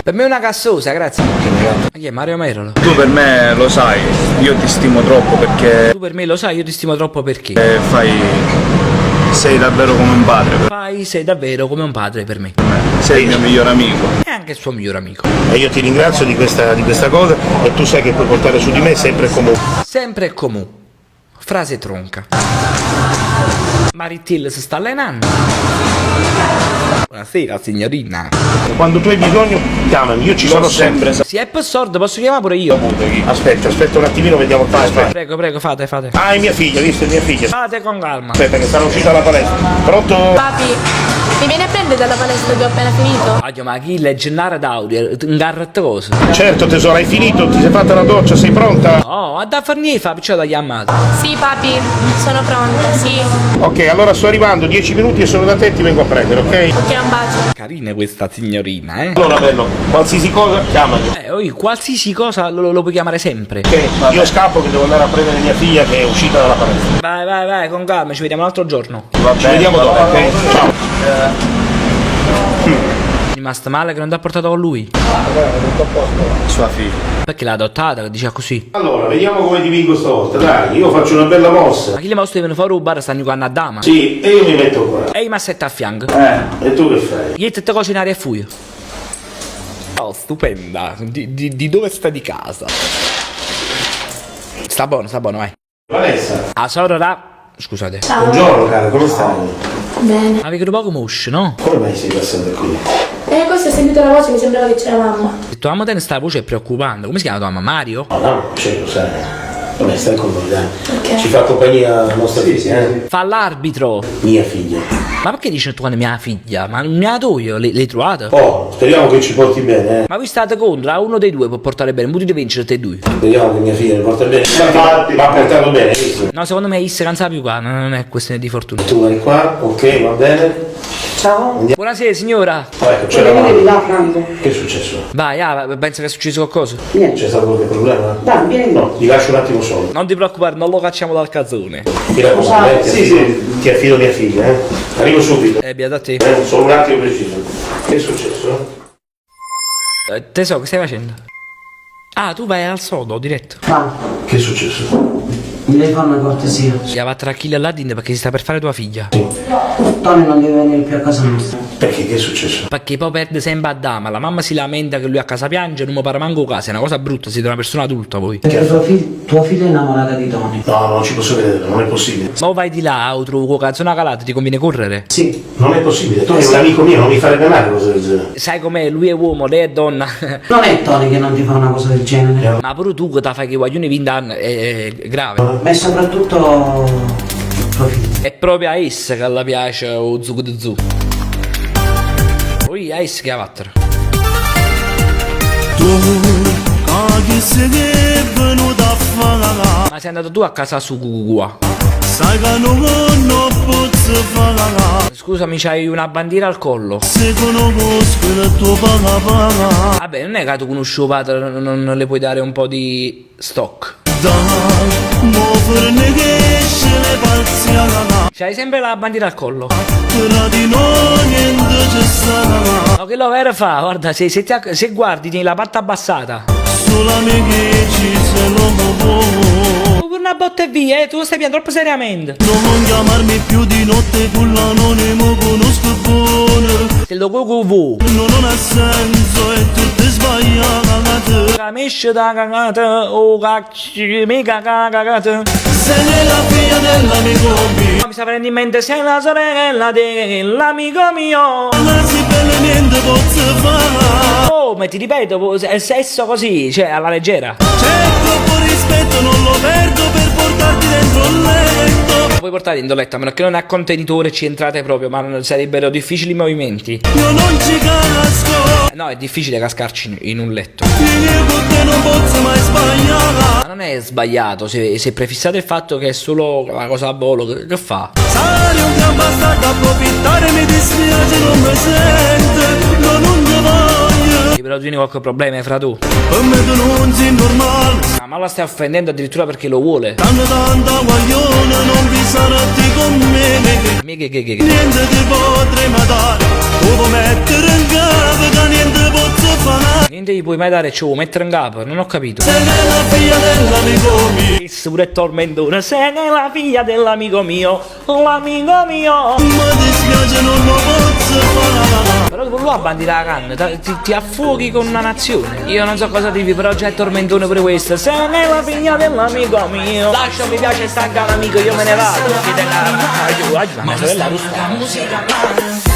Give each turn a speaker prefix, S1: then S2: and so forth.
S1: Per me è una cassosa, grazie. Ma chi è Mario Merolo?
S2: Tu per me lo sai, io ti stimo troppo perché
S1: Tu per me lo sai, io ti stimo troppo perché
S2: sei davvero come un padre per
S1: sei davvero come un padre per me.
S2: me. Sei il mio miglior amico.
S1: E anche il suo miglior amico.
S3: E io ti ringrazio di questa cosa e tu sai che puoi contare su di me sempre come
S1: Sempre e comu. Frase tronca. Maritil si sta allenando. Buonasera signorina.
S3: quando tu hai bisogno chiamami, io ci sono sempre.
S1: Si è sordo, posso chiamare pure io?
S3: Aspetta un attimino, vediamo qua. Aspetta.
S1: Prego, fate.
S3: Ah, è mia figlia, visto, è mia figlia.
S1: Fate con calma.
S3: Aspetta che stanno uscendo dalla palestra. Pronto?
S4: Papi, mi vieni a prendere dalla palestra che ho appena finito?
S1: Adio, ma chi legge Gennaro d'Audio? Un garrattoso.
S3: Certo tesoro, hai finito? Ti sei fatta la doccia? Sei pronta?
S1: Oh, da far niente, fa perciò da chiamata.
S4: Sì, papi, sono pronta, sì.
S3: Ok, allora sto arrivando, 10 minuti e sono da te e ti vengo a prendere, ok?
S4: Ok, un bacio.
S1: Carina questa signorina, eh?
S3: Allora bello, qualsiasi cosa chiamami.
S1: Qualsiasi cosa lo puoi chiamare sempre.
S3: Ok, io scappo che devo andare a prendere mia figlia che è uscita dalla palestra.
S1: Vai, con calma, ci vediamo un altro giorno.
S3: Ci vediamo dopo, ok? Ciao.
S1: Rimasto male che non ti ha portato con lui?
S2: Sua figlia.
S1: Perché l'ha adottata, che diceva così?
S3: Allora, vediamo come ti vinco stavolta, dai, io faccio una bella mossa.
S1: Ma chi le mostre vengono fuori rubare stanno giocando a dama?
S3: Sì, e io mi metto qua.
S1: E i massetti a fianco.
S3: E tu che fai?
S1: Io te cucinare e fuio. Oh, stupenda. Di dove sta di casa? Sta buono, vai.
S3: Vanessa.
S1: Ah, sorora. Scusate.
S3: Buongiorno cara, come stai?
S4: Bene.
S1: Avevi un poco mosce, no?
S3: Come mai sei passata qui?
S4: Questo ho sentito la voce, mi sembrava che c'era mamma.
S1: Tua mamma te ne sta voce è preoccupante. Come si chiama tua mamma? Mario?
S3: No, certo, sai. Vabbè, stai con noi, dai.
S4: Ok.
S3: Ci fa compagnia la nostra figlia, eh?
S1: Fa l'arbitro.
S3: Mia figlia.
S1: Ma perché dici tu quando mia figlia? Ma non la do io, l'hai trovata?
S3: Oh, speriamo che ci porti bene, eh?
S1: Ma voi state contro, a uno dei due può portare bene, potete vincere te due.
S3: Speriamo che mia figlia mi porta bene. Ma ha portato bene, hai visto?
S1: No, secondo me Isse non sa più qua, non è questione di fortuna.
S3: Tu vai qua, ok, va bene.
S5: Ciao.
S1: Buonasera signora.
S3: Ecco, c'è la
S5: Vieni
S3: mamma.
S5: là, Franco.
S3: Che è successo?
S1: Vai, pensa che è successo qualcosa?
S5: Niente.
S3: C'è stato qualche problema?
S5: Dai, vieni là.
S3: No, ti lascio un attimo solo.
S1: Non ti preoccupare, non lo cacciamo dal cazzone.
S3: Mi raccomando, ti affido mia figlia, eh? Arrivo subito.
S1: Beata a te.
S3: Solo un attimo preciso. Che è successo?
S1: Tesoro, che stai facendo? Ah, tu vai al sodo, diretto.
S5: Franco,
S3: Che è successo?
S5: mi devi fare una cortesia.
S1: Si va tra Achille e Aladdin perché si sta per fare tua figlia.
S5: Tony non deve venire più a casa nostra.
S3: Perché? Che è successo?
S1: Perché poi perde sempre a dama, la mamma si lamenta che lui a casa piange, non mi pare manco casa, è una cosa brutta, siete una persona adulta voi.
S5: Perché tua figlia è innamorata di Tony.
S3: No, non ci posso credere, non è possibile.
S1: Ma vai di là, o trovo con canzone calata, ti conviene correre.
S5: Sì.
S3: Non è possibile, tu sei un amico mio, non mi farebbe mai una cosa del genere.
S1: Sai com'è, lui è uomo, lei è donna.
S5: Non è Tony che non ti fa una cosa del genere.
S1: Ma pure tu che ti fai che guaglioni 20 anni è grave.
S5: Ma è soprattutto tua figlia.
S1: È proprio a essa che le piace o zucco di zu. Poi a essa che ha fatto. Ma sei andato tu a casa su Gugua? Scusami, c'hai una bandiera al collo. Vabbè, non è che tu conosci il padre, non le puoi dare un po' di stock. C'hai sempre la bandiera al collo. No, che lo vero fa? Guarda, se guardi tieni la patta abbassata. Una botta e via, tu lo stai piangendo troppo seriamente.
S6: Non chiamarmi più di notte con l'anonimo conosco buono.
S1: Se lo cucu
S6: Non ha senso, è tutto sbagliato.
S1: Camiscia da cagata, o cacci, mica cagata.
S6: Sei la figlia dell'amico mio.
S1: Mi sta venendo in mente, sei la sorella dell'amico mio.
S6: Non si bella niente posso fare.
S1: Oh, ma ti ripeto, è il sesso così, cioè alla leggera.
S6: C'è troppo rispetto, non lo perdo per portarti dentro il letto.
S1: Puoi portare in doletta, a meno che non ha contenitore ci entrate proprio, ma sarebbero difficili i movimenti.
S6: Io non ci casco.
S1: No, è difficile cascarci in un letto.
S6: Io con te non posso mai sbagliare.
S1: Ma non è sbagliato, se prefissate il fatto che è solo una cosa a volo, che fa?
S6: Sai un gran bastardo approfittare, mi dispiace, non mi sente. Non ti voglio.
S1: Però tu tieni qualche problema, fra tu.
S6: Per me tu non sei normale.
S1: Ma la stai offendendo addirittura perché lo vuole.
S6: Tanta guaglione, non vi sarati con me.
S1: Che.
S6: Niente ti potrei mai dare. Devo mettere in capo che niente posso fare.
S1: Niente gli puoi mai dare, ci vuoi mettere in capo, non ho capito.
S6: Se n'è la figlia dell'amico mio,
S1: Questo pure è tormentone, se ne è la figlia dell'amico mio, l'amico mio.
S6: mi dispiace non lo posso fare.
S1: Però dopo lui a bandire la canna, ti affuochi con una nazione. Io non so cosa dirvi, però già è tormentone pure questo. Se ne è la figlia dell'amico mio. Lascia, mi piace stanca un amico, io me ne vado. Ma mia sorella russa.